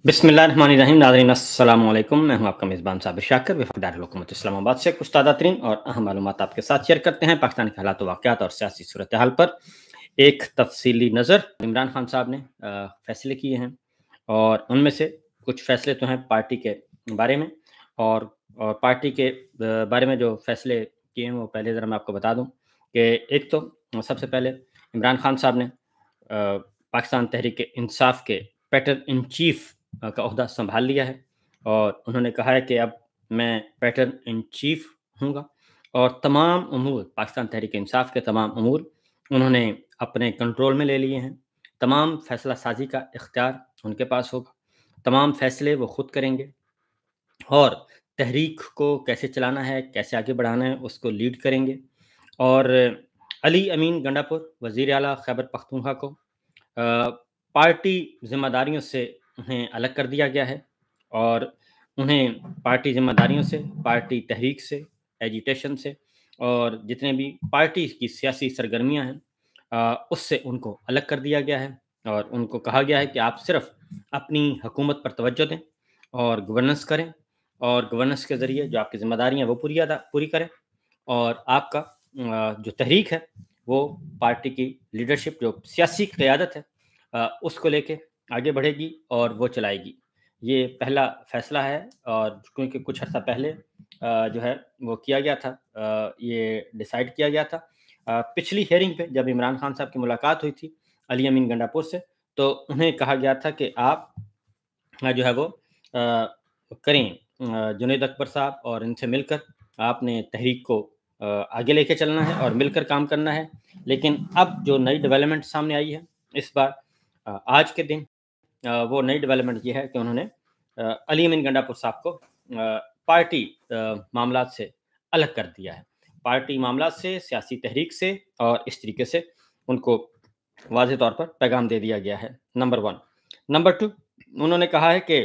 बिस्मिल्लाहिर्रहमानिर्रहीम। नाज़रीन अस्सलाम वालेकुम। मैं हूं आपका मेज़बान साबिर शाकिर वफ़ादार हुकूमत इस्लामाबाद से कुछ ताज़ा तरीन और अहम मालूमात आपके साथ शेयर करते हैं पाकिस्तान के हालात वाक़यात और सियासी सूरत हाल पर एक तफसीली नज़र। इमरान खान साहब ने फ़ैसले किए हैं और उनमें से कुछ फ़ैसले तो हैं पार्टी के बारे में और पार्टी के बारे में जो फ़ैसले किए हैं वो पहले ज़रा मैं आपको बता दूँ कि एक तो सबसे पहले इमरान खान साहब ने पाकिस्तान तहरीक-ए-इंसाफ़ के पैटर्न इन चीफ़ का ओहदा सँभाल लिया है और उन्होंने कहा है कि अब मैं पैटर्न इन चीफ़ हूँगा और तमाम अमूर पाकिस्तान तहरीक-ए-इंसाफ़ के तमाम अमूर उन्होंने अपने कंट्रोल में ले लिए हैं। तमाम फ़ैसला साज़ी का इख्तियार उनके पास होगा। तमाम फ़ैसले वो खुद करेंगे और तहरीक को कैसे चलाना है, कैसे आगे बढ़ाना है, उसको लीड करेंगे। और अली अमीन गंडापुर वज़ीर आला खैबर पख्तूनख्वा को पार्टी ज़िम्मेदारियों से उन्हें अलग कर दिया गया है और उन्हें पार्टी ज़िम्मेदारियों से, पार्टी तहरीक से, एजिटेशन से और जितने भी पार्टी की सियासी सरगर्मियाँ हैं उससे उनको अलग कर दिया गया है और उनको कहा गया है कि आप सिर्फ़ अपनी हुकूमत पर तवज्जो दें और गवर्नेंस करें और गवर्नेंस के ज़रिए जो आपकी ज़िम्मेदारियाँ हैं वो पूरी करें और आपका जो तहरीक है वो पार्टी की लीडरशिप जो सियासी क़यादत है उसको लेके आगे बढ़ेगी और वो चलाएगी। ये पहला फ़ैसला है और क्योंकि कुछ अर्सा पहले जो है वो किया गया था, ये डिसाइड किया गया था। पिछली हियरिंग पे जब इमरान खान साहब की मुलाकात हुई थी अली अमीन गंडापुर से, तो उन्हें कहा गया था कि आप जो है वो करें जुनैद अकबर साहब और इनसे मिलकर आपने तहरीक को आगे लेके चलना है और मिलकर काम करना है। लेकिन अब जो नई डेवलपमेंट सामने आई है इस बार आज के दिन वो नई डेवलपमेंट ये है कि उन्होंने अली अमीन गंडापुर साहब को पार्टी मामलात से अलग कर दिया है। पार्टी मामलात से, सियासी तहरीक से और इस तरीके से उनको वाज़ेह तौर पर पैगाम दे दिया गया है, नंबर 1। नंबर 2 उन्होंने कहा है कि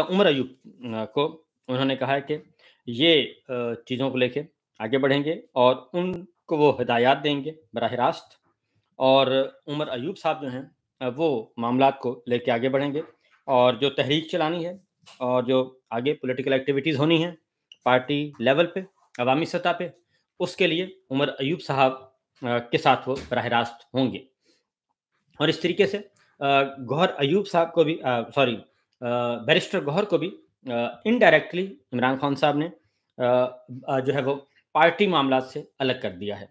उमर अयूब को उन्होंने कहा है कि ये चीज़ों को लेके आगे बढ़ेंगे और उनको वो हिदायत देंगे बराह रास्त और उमर अयूब साहब जो हैं वो मामलात को लेके आगे बढ़ेंगे और जो तहरीक चलानी है और जो आगे पॉलिटिकल एक्टिविटीज़ होनी है पार्टी लेवल पे, अवामी सतह पे, उसके लिए उमर अयूब साहब के साथ वो बराह रास्त होंगे। और इस तरीके से गौहर अयूब साहब को भी बैरिस्टर गौहर को भी इनडायरेक्टली इमरान खान साहब ने जो है वो पार्टी मामलात से अलग कर दिया है।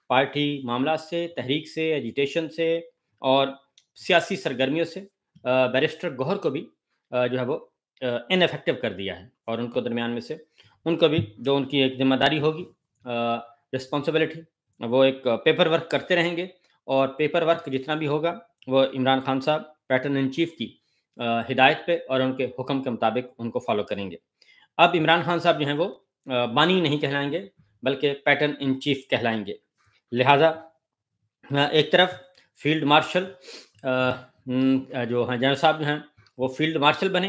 पार्टी मामलात से, तहरीक से, एजिटेशन से और सियासी सरगर्मियों से बैरिस्टर गौहर को भी जो है वो इनइफेक्टिव कर दिया है और उनको दरमियान में से उनको भी जो उनकी एक ज़िम्मेदारी होगी, रिस्पॉन्सिबिलिटी, वो एक पेपर वर्क करते रहेंगे और पेपर वर्क जितना भी होगा वो इमरान खान साहब पैटर्न इन चीफ की हिदायत पे और उनके हुक्म के मुताबिक उनको फॉलो करेंगे। अब इमरान खान साहब जो हैं वो बानी नहीं कहलाएंगे बल्कि पैटर्न इन चीफ कहलाएंगे। लिहाजा एक तरफ फील्ड मार्शल जो हैं जनरल साहब जो हैं वो फील्ड मार्शल बने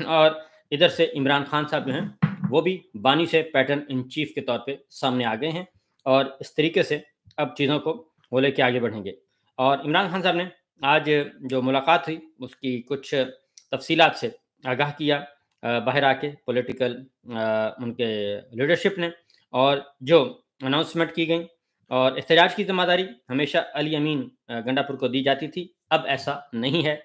और इधर से इमरान खान साहब जो हैं वो भी बानी से पैटर्न इन चीफ के तौर पे सामने आ गए हैं और इस तरीके से अब चीज़ों को वो लेके आगे बढ़ेंगे। और इमरान खान साहब ने आज जो मुलाकात हुई उसकी कुछ तफसीलात से आगाह किया बाहर आके पॉलिटिकल उनके लीडरशिप ने और जो अनाउंसमेंट की गई और एहतजाज की ज़िम्मेदारी हमेशा अली अमीन गंडापुर को दी जाती थी, अब ऐसा नहीं है।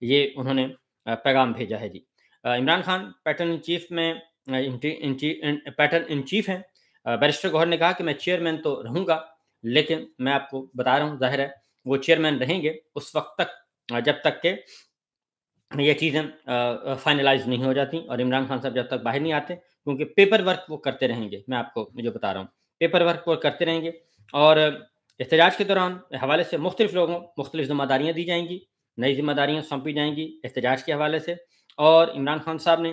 ये उन्होंने पैगाम भेजा है जी। Imran Khan patron in chief में पैटर्न इन चीफ हैं। बैरिस्टर गौहर ने कहा कि मैं चेयरमैन तो रहूँगा, लेकिन मैं आपको बता रहा हूँ ज़ाहिर है वो चेयरमैन रहेंगे उस वक़्त तक जब तक के ये चीज़ें फाइनलाइज़ नहीं हो जाती और इमरान खान साहब जब तक बाहर नहीं आते, क्योंकि पेपर वर्क वो करते रहेंगे। मैं आपको जो बता रहा हूँ, पेपर वर्क वो करते रहेंगे और एहतजाज के दौरान हवाले से मुख्तलिफ़ लोगों को मुख्तलिफ़ ज़िम्मेदारियाँ दी जाएँगी, नई ज़िम्मेदारियाँ सौंपी जाएँगी एहतजाज के हवाले से। और इमरान खान साहब ने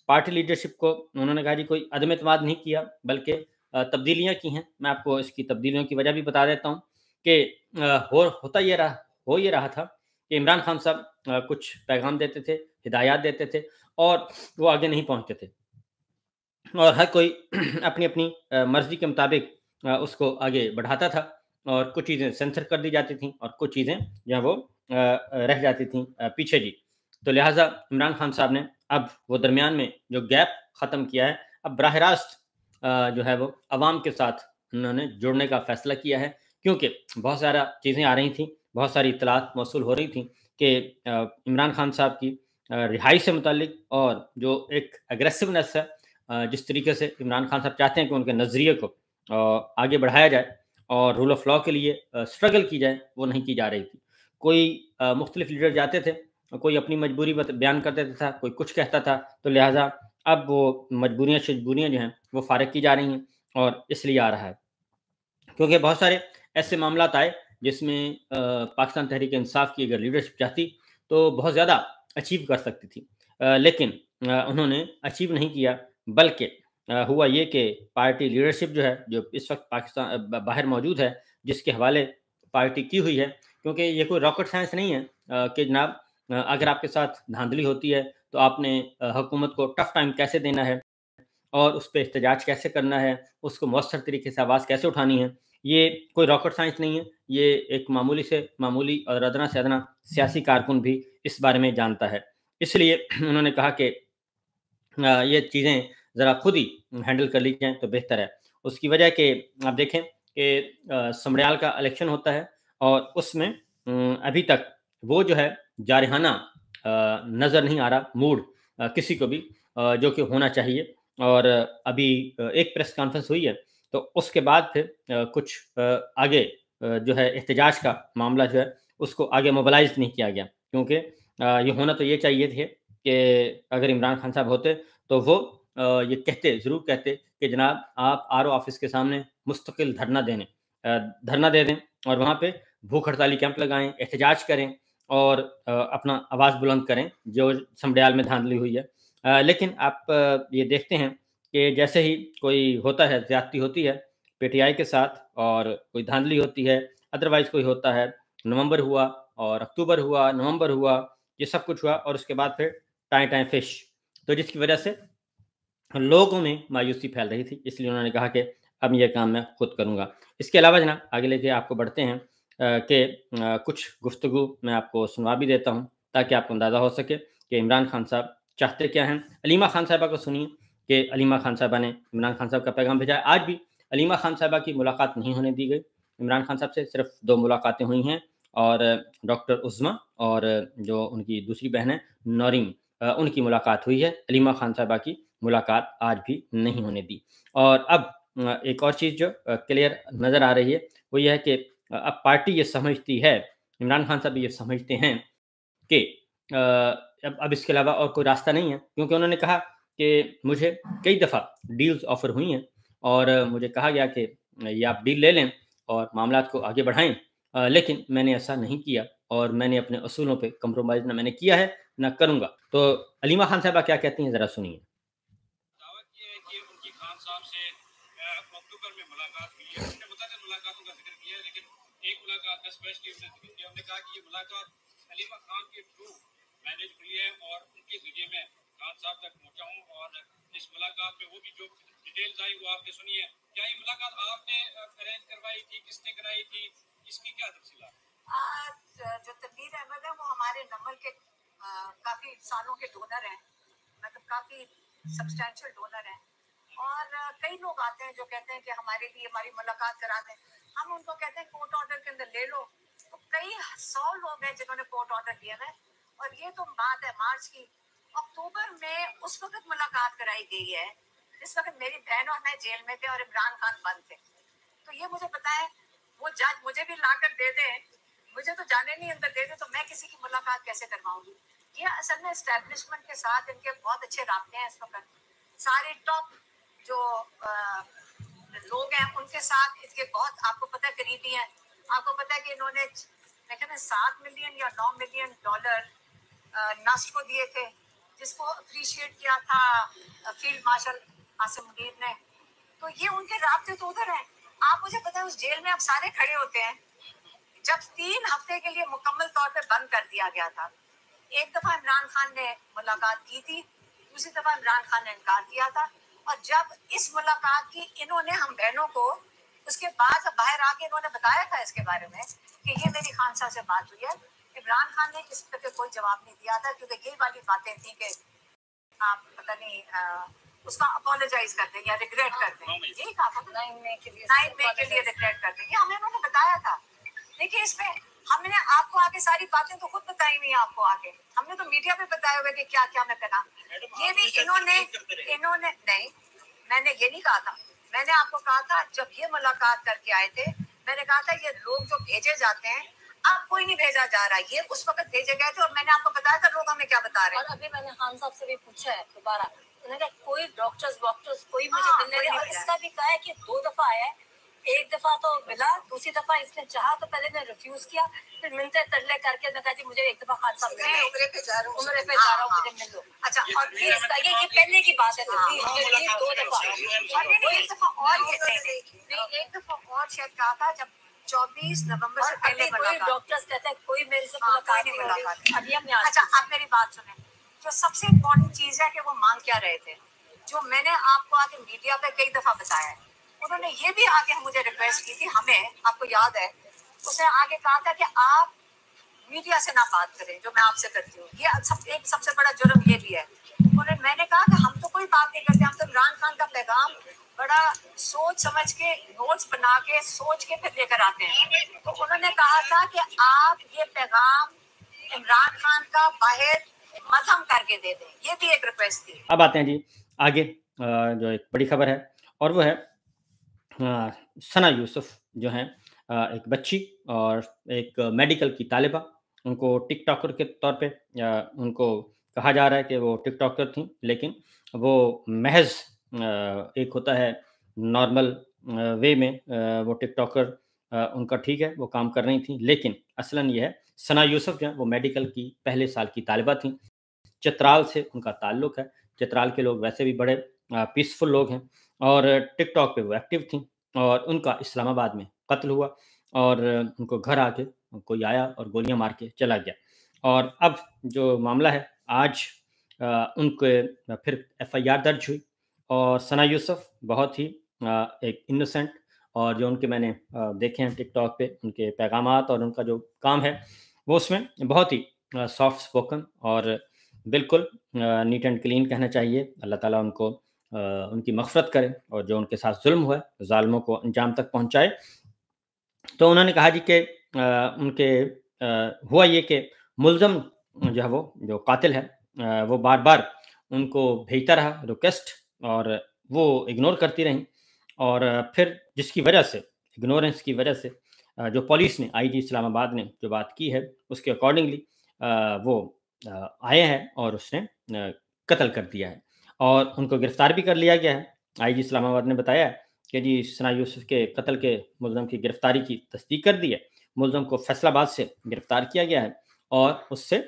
पार्टी लीडरशिप को उन्होंने कहा जी कोई अदम एतमाद नहीं किया बल्कि तब्दीलियाँ की हैं। मैं आपको इसकी तब्दीलियों की वजह भी बता देता हूँ कि हो ये रहा था कि इमरान खान साहब कुछ पैगाम देते थे, हिदायत देते थे और वो आगे नहीं पहुँचते थे और हर कोई अपनी-अपनी मर्ज़ी के मुताबिक उसको आगे बढ़ाता था और कुछ चीज़ें सेंसर कर दी जाती थीं और कुछ चीज़ें जो हैं वो रह जाती थी पीछे जी। तो लिहाज़ा इमरान खान साहब ने अब वो दरमियान में जो गैप ख़त्म किया है, अब बराह रास्त जो है वो अवाम के साथ उन्होंने जुड़ने का फ़ैसला किया है, क्योंकि बहुत ज़्यादा चीज़ें आ रही थीं, बहुत सारी इत्तलात मौसूल हो रही थीं कि इमरान खान साहब की रिहाई से मुतल्लिक और जो एक एग्रेसिवनेस है, जिस तरीके से इमरान खान साहब चाहते हैं कि उनके नज़रिए को आगे बढ़ाया जाए और रूल ऑफ़ लॉ के लिए स्ट्रगल की जाए, वो नहीं की जा रही थी। कोई मुख्तलिफ लीडर जाते थे, कोई अपनी मजबूरी बयान कर देता था, कोई कुछ कहता था, तो लिहाज़ा अब वो मजबूरियाँ जो हैं वो फ़ारिग की जा रही हैं और इसलिए आ रहा है। क्योंकि बहुत सारे ऐसे मामलात आए जिसमें पाकिस्तान तहरीक-ए-इंसाफ की अगर लीडरशिप चाहती तो बहुत ज़्यादा अचीव कर सकती थी। लेकिन उन्होंने अचीव नहीं किया, बल्कि हुआ ये कि पार्टी लीडरशिप जो है, जो इस वक़्त पाकिस्तान बाहर मौजूद है, जिसके हवाले पार्टी की हुई है, क्योंकि ये कोई रॉकेट साइंस नहीं है कि जनाब अगर आपके साथ धांधली होती है तो आपने हुकूमत को टफ़ टाइम कैसे देना है और उस पे एहतजाज कैसे करना है, उसको मौसर तरीके से आवाज़ कैसे उठानी है। ये कोई रॉकेट साइंस नहीं है, ये एक मामूली से मामूली और अदना से अदना सियासी कारकुन भी इस बारे में जानता है। इसलिए उन्होंने कहा कि ये चीज़ें ज़रा खुद ही हैंडल कर ली जाएँ तो बेहतर है। उसकी वजह कि आप देखें कि समड़याल का इलेक्शन होता है और उसमें अभी तक वो जो है जारहाना नज़र नहीं आ रहा मूड किसी को भी जो कि होना चाहिए। और अभी एक प्रेस कॉन्फ्रेंस हुई है, तो उसके बाद फिर कुछ आगे जो है एहतजाज का मामला जो है उसको आगे मोबिलाइज़ नहीं किया गया, क्योंकि ये होना तो ये चाहिए थे कि अगर इमरान खान साहब होते तो वो ये कहते ज़रूर कहते कि जनाब आप आरओ ऑफ़िस के सामने मुस्तकिल धरना दे दें और वहाँ पे भूख हड़ताली कैंप लगाएँ, एहतजाज करें और अपना आवाज़ बुलंद करें, जो समड़याल में धांधली हुई है। लेकिन आप ये देखते हैं कि जैसे ही कोई होता है, ज़्यादती होती है पीटीआई के साथ और कोई धांधली होती है, अदरवाइज़ कोई होता है, नवंबर हुआ और अक्टूबर हुआ, नवंबर हुआ, ये सब कुछ हुआ और उसके बाद फिर टाएँ टाएँ फिश। तो जिसकी वजह से लोगों में मायूसी फैल रही थी, इसलिए उन्होंने कहा कि अब ये काम मैं खुद करूँगा। इसके अलावा जनाब आगे लेके आपको बढ़ते हैं कि कुछ गुफ्तगू मैं आपको सुनवा भी देता हूँ, ताकि आपको अंदाज़ा हो सके कि इमरान खान साहब चाहते क्या हैं। अलीमा खान साहिबा को सुनिए कि अलीमा खान साहिबा ने इमरान खान साहब का पैगाम भेजा है। आज भी अलीमा खान साहिबा की मुलाकात नहीं होने दी गई इमरान खान साहब से, सिर्फ़ 2 मुलाकातें हुई हैं और डॉक्टर उज़्मा और जो उनकी दूसरी बहन है नौरीन, उनकी मुलाकात हुई है। अलीमा खान साहिबा की मुलाकात आज भी नहीं होने दी। और अब एक और चीज़ जो क्लियर नज़र आ रही है, वो ये है कि अब पार्टी ये समझती है, इमरान खान साहब भी ये समझते हैं कि अब इसके अलावा और कोई रास्ता नहीं है, क्योंकि उन्होंने कहा कि मुझे कई दफ़ा डील्स ऑफ़र हुई हैं और मुझे कहा गया कि ये आप डील ले लें और मामलात को आगे बढ़ाएँ, लेकिन मैंने ऐसा नहीं किया और मैंने अपने असूलों पे कॉम्प्रोमाइज़ ना मैंने किया है, ना करूँगा। तो अलीमा खान साहिबा क्या कहती हैं, ज़रा सुनिए। दावत ये है कि उनकी खान साहब से अक्टूबर में मुलाकात हुई है। उन्होंने मुतअद्दिद मुलाकातों का जिक्र किया है, लेकिन एक मुलाकात का स्पेशली उन्होंने जिक्र किया। उन्होंने कहा कि ये मुलाकात अलीमा खान के थ्रू मैनेज हुई है और उनके जरिए मैं खान साहब तक पहुंचा हूँ। और इस मुलाकात में वो भी जो डिटेल्स आई वो आपने सुनी है। क्या ये मुलाकात आपने अरेंज करवाई थी, किसने कराई थी, इसकी क्या तफसीलात? आज जो तनवीर अहमद है वो हमारे नंबर के काफी सालों के डोनर हैं, मतलब काफी सब्सटैंशियल डोनर हैं। और कई लोग आते हैं जो कहते हैं कि हमारे लिए हमारी मुलाकात करा दें। हम उनको कहते हैं कोर्ट ऑर्डर के अंदर ले लो। तो कई 100 लोग हैं जिन्होंने कोर्ट ऑर्डर लिया है। और ये तो बात है मार्च की। अक्टूबर में उस वक्त मुलाकात कराई गई है जिस वक्त मेरी बहन और मैं जेल में थे और इमरान खान बंद थे। तो ये मुझे पता है, वो जज मुझे भी ला कर दे दे, मुझे तो जाने नहीं अंदर दे दे, तो मैं किसी की मुलाकात कैसे करवाऊंगी। ये असल में एस्टेब्लिशमेंट के साथ इनके बहुत अच्छे राब्ते हैं इस वक्त। सारे टॉप जो लोग हैं उनके साथ इसके बहुत आपको पता है करीबी हैं। आपको पता है कि इन्होंने मैं कहते 7 मिलियन या 9 मिलियन डॉलर नस्ट को दिए थे, जिसको अप्रिशिएट किया था फील्ड मार्शल आसिम मुनीर ने। तो ये उनके राब्ते तो उधर हैं। आप मुझे पता है उस जेल में आप सारे खड़े होते हैं जब 3 हफ्ते के लिए मुकम्मल तौर पे बंद कर दिया गया था। एक दफा इमरान खान ने मुलाकात की थी, दूसरी दफा इमरान खान ने इनकार किया था। और जब इस मुलाकात की इन्होंने हम बहनों को उसके बाद जब बाहर आके इन्होंने बताया था इसके बारे में कि ये मेरी खान साहब से बात हुई है, عمران خان نے اس پہ کوئی جواب نہیں دیا تھا کیونکہ یہ والی باتیں تھیں کہ آپ پتہ نہیں اس کا اپولوجائز کر دیں یا ریگریٹ کر دیں. یہی کہا تھا 9 مئی کے لیے ریگریٹ کر دیں. یہ ہمیں انہوں نے بتایا تھا. دیکھیے اس میں ہم نے آپ کو آگے ساری باتیں تو خود بتائی نہیں آپ کو آگے. ہم نے تو میڈیا پہ بتایا ہوئے کہ کیا کیا میں کرا. یہ بھی انہوں نے نہیں، میں نے یہ نہیں کہا تھا. میں نے آپ کو کہا تھا جب یہ ملاقات کر کے آئے تھے میں نے کہا تھا یہ لوگ جو بھیجے جاتے ہیں اب کوئی نہیں بھیجا جا رہا. یہ اس وقت بھیجے گئے تھے اور میں نے آپ کو بتایا تھا لوگ ہمیں کیا بتا رہے ہیں. اور ابھی میں نے خان صاحب سے بھی پوچھا ہے دوبارہ، انہوں نے کہا کوئی ڈاکٹرز کوئی مجھے ملنے نہیں. اور اس کا بھی کہا ہے کہ 2 دفعہ آیا ہے. ایک دفعہ تو ملا، دوسری دفعہ اس نے چاہا تو پہلے نے ریفیوز کیا، پھر منتے ترلے کر کے کہا جی مجھے ایک دفعہ خان صاحب ملے، عمرے پہ جا رہا ہوں مجھے مل لو. اچھا اور پھر اس کا یہ پہلے کی بات ہے. 2 دفعہ ایک دفعہ اور ایک دفعہ اور شاید کہا تھا جب 24 نومبر سے پہلے ڈاکٹرز کہتے ہیں کوئی میرے سے ملاقات نہیں ملاقات. ابھی ہم اچھا آپ میری بات سنیں. جو سب سے امپورٹنٹ چیز ہے کہ وہ مانگ کیا رہے تھے، جو میں نے آپ کو آگے میڈیا پہ کئی دفعہ بتایا ہے. انہوں نے یہ بھی آگے مجھے ریکویسٹ کی تھی، ہمیں آپ کو یاد ہے اس نے آگے کہا تھا کہ آپ میڈیا سے نہ بات کریں جو میں آپ سے کرتی ہوں. یہ ایک سب سے بڑا جرم یہ بھی ہے. میں نے کہا کہ ہم تو کوئی بات نہیں کرتے، ہم تو عمران خان کا پیغام بڑا سوچ سمجھ کے نوٹس بنا کے سوچ کے پھر لے کر آتے ہیں. تو انہوں نے کہا تھا کہ آپ یہ پیغام عمران خان کا باہر مدھم کر کے دے دیں. یہ بھی ایک ریکویسٹ تھی. اب آتے ہیں جی آگے جو ایک بڑی خبر ہے اور وہ ہے ثنا یوسف جو ہیں ایک بچی اور ایک میڈیکل کی طالبہ. ان کو ٹک ٹاکر کے طور پہ ان کو کہا جا رہا ہے کہ وہ ٹک ٹاکر تھیں، لیکن وہ محض ایک ہوتا ہے نارمل وے میں وہ ٹک ٹاکر ان کا ٹھیک ہے وہ کام کر رہی تھیں، لیکن اصلاً یہ ہے ثنا یوسف جو ہیں وہ میڈیکل کی پہلے سال کی طالبہ تھیں. چترال سے ان کا تعلق ہے. چترال کے لوگ ویسے بھی بڑے پیسفل لوگ ہیں اور ٹک ٹاک پہ وہ ایکٹیو تھیں اور ان کا اسلام آباد میں قتل ہوا اور ان کو گھر آ کے کوئی آیا اور گولیاں مار کے چلا گیا. اور اب جو معاملہ ہے آج ان کے پھر FIR درج ہوئی اور ثنا یوسف بہت ہی ایک انوسینٹ اور جو ان کے میں نے دیکھے ہیں ٹک ٹاک پہ ان کے پیغامات اور ان کا جو کام ہے وہ اس میں بہت ہی سافٹ سپوکن اور بالکل نیٹ اینڈ کلین کہنا چاہیے. اللہ تعالیٰ ان کو ان کی مغفرت کرے اور جو ان کے ساتھ ظلم ہوا ہے ظالموں کو انجام تک پہنچائے. تو انہوں نے کہا جی کہ ان کے ہوا یہ کہ ملزم جو ہے وہ جو قاتل ہے وہ بار بار ان کو بھیجتا رہا ریکویسٹ اور وہ اگنور کرتی رہیں اور پھر جس کی وجہ سے اگنورنس کی وجہ سے جو پولیس نے IG اسلام آباد نے جو بات کی ہے اس کے اکارڈنگلی وہ آئے ہیں اور اس نے قتل کر دیا ہے اور ان کو گرفتار بھی کر لیا گیا ہے. IG اسلام آباد نے بتایا کہ جی ثنا یوسف کے قتل کے ملزم کی گرفتاری کی تصدیق کر دی ہے. ملزم کو فیصل آباد سے گرفتار کیا گیا ہے اور اس سے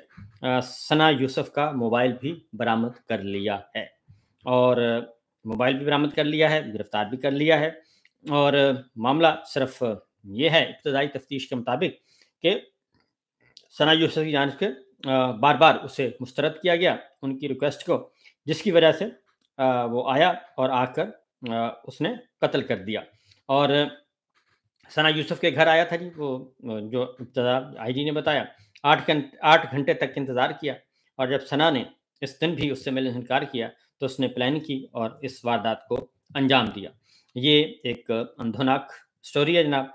ثنا یوسف کا موبائل بھی برآمد کر لیا ہے اور موبائل بھی برآمد کر لیا ہے، گرفتار بھی کر لیا ہے. اور معاملہ صرف یہ ہے ابتدائی تفتیش کے مطابق کہ ثنا یوسف کی جانب سے بار بار اسے مسترد کیا گیا ان کی ریکویسٹ کو، جس کی وجہ سے وہ آیا اور آ کر اس نے قتل کر دیا. اور ثنا یوسف کے گھر آیا تھا جی وہ جو ابتدا IG نے بتایا 8 گھنٹے تک انتظار کیا اور جب ثنا نے اس دن بھی اس سے ملنے سے انکار کیا تو اس نے پلان کی اور اس واردات کو انجام دیا. یہ ایک اندھوناک سٹوری ہے جناب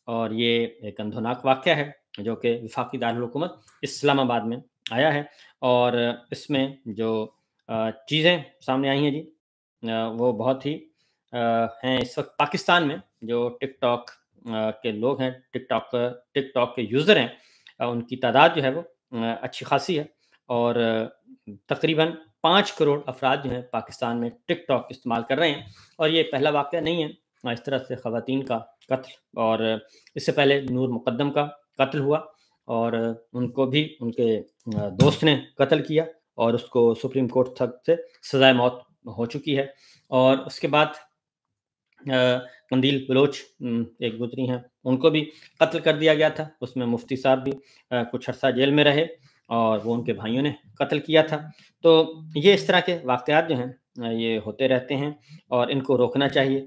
اور یہ ایک اندھوناک واقعہ ہے جو کہ وفاقی دارالحکومت اسلام آباد میں آیا ہے اور اس میں جو چیزیں سامنے آئی ہیں جی وہ بہت ہی ہیں. اس وقت پاکستان میں جو ٹک ٹاک کے لوگ ہیں ٹک ٹاک کے یوزر ہیں ان کی تعداد جو ہے وہ اچھی خاصی ہے اور تقریباً 5 کروڑ افراد جو ہیں پاکستان میں ٹک ٹاک استعمال کر رہے ہیں اور یہ پہلا واقعہ نہیں ہے اس طرح سے خواتین کا قتل. اور اس سے پہلے نور مقدم کا قتل ہوا اور ان کو بھی ان کے دوست نے قتل کیا اور اس کو سپریم کورٹ تک سے سزائے موت ہو چکی ہے. اور اس کے بعد قندیل بلوچ ایک گزری ہیں ان کو بھی قتل کر دیا گیا تھا. اس میں مفتی صاحب بھی کچھ عرصہ جیل میں رہے اور وہ ان کے بھائیوں نے قتل کیا تھا. تو یہ اس طرح کے واقعات جو ہیں یہ ہوتے رہتے ہیں اور ان کو روکنا چاہیے.